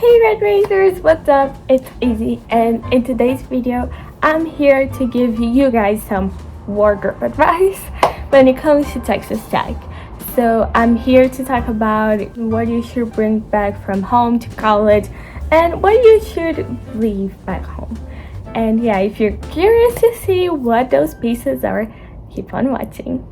Hey Red Racers, what's up? It's Izzy, and in today's video I'm here to give you guys some wardrobe advice when it comes to Texas Tech. So I'm here to talk about what you should bring back from home to college and what you should leave back home. And yeah, if you're curious to see what those pieces are, keep on watching.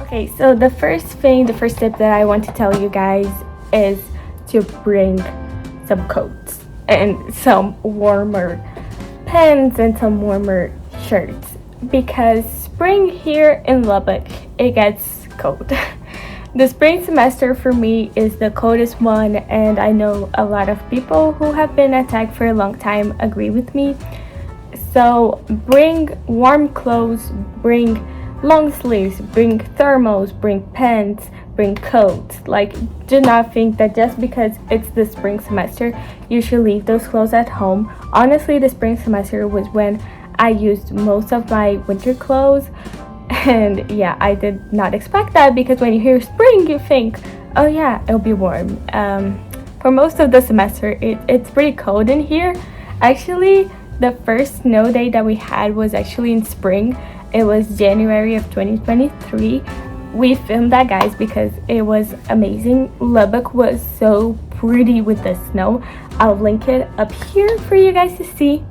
Okay, so the first tip that I want to tell you guys is to bring some coats and some warmer pants and some warmer shirts, because spring here in Lubbock, it gets cold. The spring semester for me is the coldest one, and I know a lot of people who have been at Tech for a long time agree with me. So bring warm clothes, bring long sleeves, bring thermals, bring pants, bring coats. Like, do not think that just because it's the spring semester you should leave those clothes at home. Honestly, the spring semester was when I used most of my winter clothes, and yeah, I did not expect that, because when you hear spring you think, oh yeah, it'll be warm. For most of the semester it's pretty cold in here. Actually, the first snow day that we had was actually in spring. It was January of 2023. We filmed that, guys, because it was amazing. Lubbock was so pretty with the snow. I'll link it up here for you guys to see.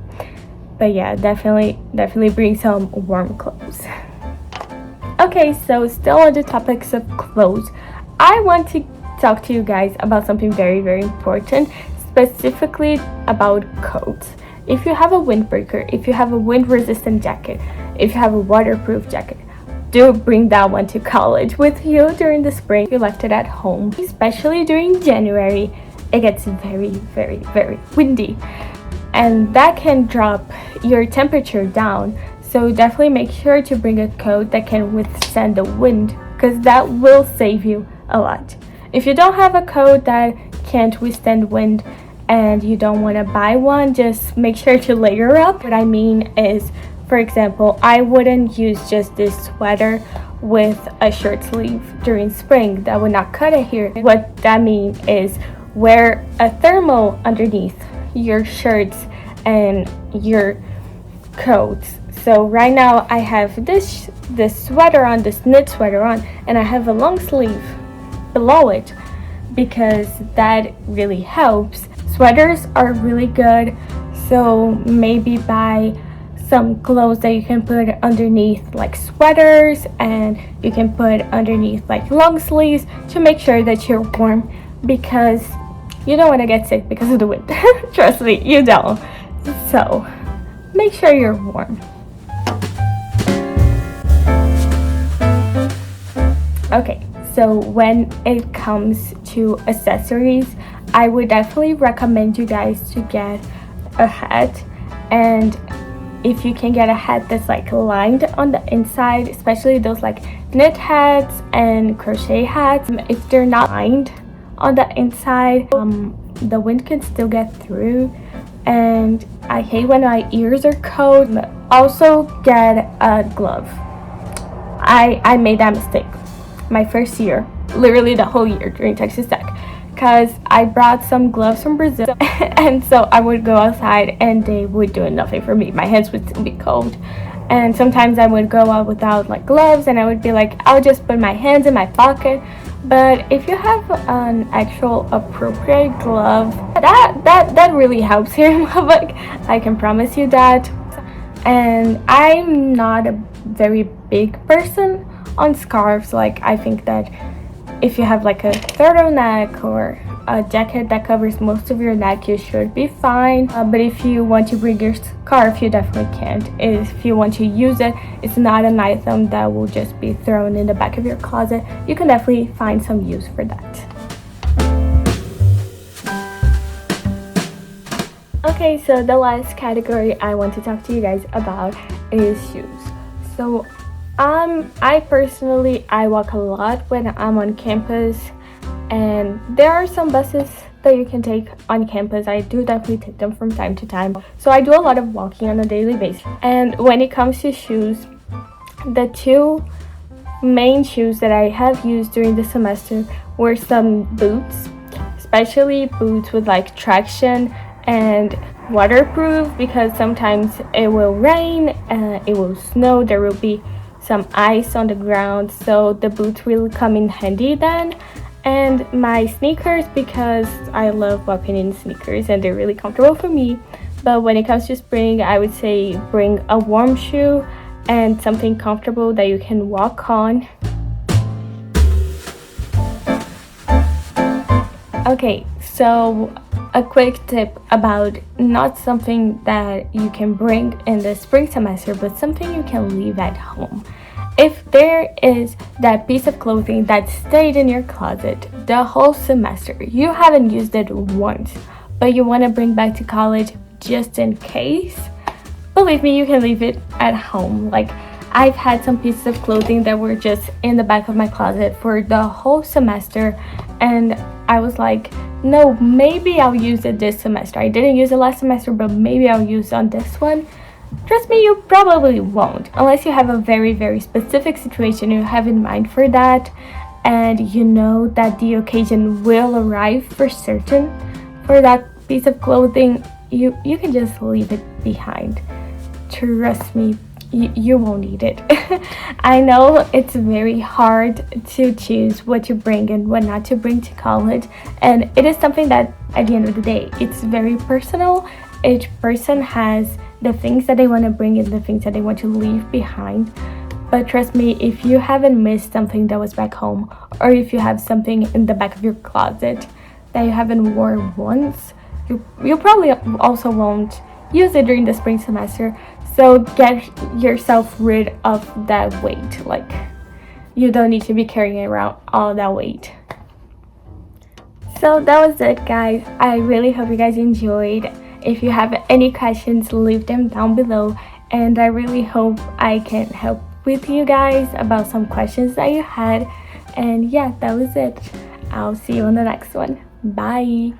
But yeah, definitely bring some warm clothes. Okay, so still on the topics of clothes, I want to talk to you guys about something very, very important, specifically about coats. If you have a windbreaker, if you have a wind-resistant jacket, if you have a waterproof jacket, do bring that one to college with you during the spring. If you left it at home, especially during January, it gets very, very, very windy, and that can drop your temperature down. So definitely make sure to bring a coat that can withstand the wind, because that will save you a lot. If you don't have a coat that can't withstand wind and you don't want to buy one, just make sure to layer up. What I mean is, for example, I wouldn't use just this sweater with a short sleeve during spring. That would not cut it here. What that means is wear a thermal underneath your shirts and your coats. So right now I have this sweater on, this knit sweater on, and I have a long sleeve below it, because that really helps. Sweaters are really good, so maybe buy some clothes that you can put underneath, like sweaters, and you can put underneath like long sleeves to make sure that you're warm, because you don't want to get sick because of the wind. Trust me, you don't. So make sure you're warm. Okay, so when it comes to accessories, I would definitely recommend you guys to get a hat. And if you can get a hat that's like lined on the inside, especially those like knit hats and crochet hats, if they're not lined on the inside, the wind can still get through, and I hate when my ears are cold. Also get a glove. I made that mistake my first year, literally the whole year during Texas Tech, because I brought some gloves from Brazil and so I would go outside and they would do nothing for me. My hands would still be cold, and sometimes I would go out without like gloves, and I would be like, I'll just put my hands in my pocket. But if you have an actual appropriate glove, that really helps here in Lubbock, I can promise you that. And I'm not a very big person on scarves. Like, I think that if you have like a turtleneck or a jacket that covers most of your neck, you should be fine. But if you want to bring your scarf, you definitely can't. If you want to use it, it's not an item that will just be thrown in the back of your closet. You can definitely find some use for that. Okay, so the last category I want to talk to you guys about is shoes. So I personally walk a lot when I'm on campus, and there are some buses that you can take on campus. I do definitely take them from time to time. So I do a lot of walking on a daily basis. And when it comes to shoes, the two main shoes that I have used during the semester were some boots, especially boots with like traction and waterproof, because sometimes it will rain, it will snow, there will be some ice on the ground, so the boots will come in handy then. And my sneakers, because I love walking in sneakers and they're really comfortable for me. But when it comes to spring, I would say bring a warm shoe and something comfortable that you can walk on. Okay, so a quick tip about not something that you can bring in the spring semester, but something you can leave at home. If there is that piece of clothing that stayed in your closet the whole semester, you haven't used it once, but you want to bring back to college just in case, believe me, you can leave it at home. Like, I've had some pieces of clothing that were just in the back of my closet for the whole semester, and I was like, no, maybe I'll use it this semester. I didn't use it last semester, but maybe I'll use it on this one. Trust me, you probably won't, unless you have a very, very specific situation you have in mind for that, and you know that the occasion will arrive for certain. For that piece of clothing, you can just leave it behind. Trust me, you won't need it. I know it's very hard to choose what to bring and what not to bring to college, and it is something that at the end of the day, it's very personal. Each person has the things that they want to bring and the things that they want to leave behind. But trust me, if you haven't missed something that was back home, or if you have something in the back of your closet that you haven't worn once, you probably also won't use it during the spring semester. So get yourself rid of that weight. Like, you don't need to be carrying around all that weight. So that was it, guys. I really hope you guys enjoyed. If you have any questions, leave them down below, and I really hope I can help with you guys about some questions that you had. And yeah, that was it. I'll see you on the next one. Bye.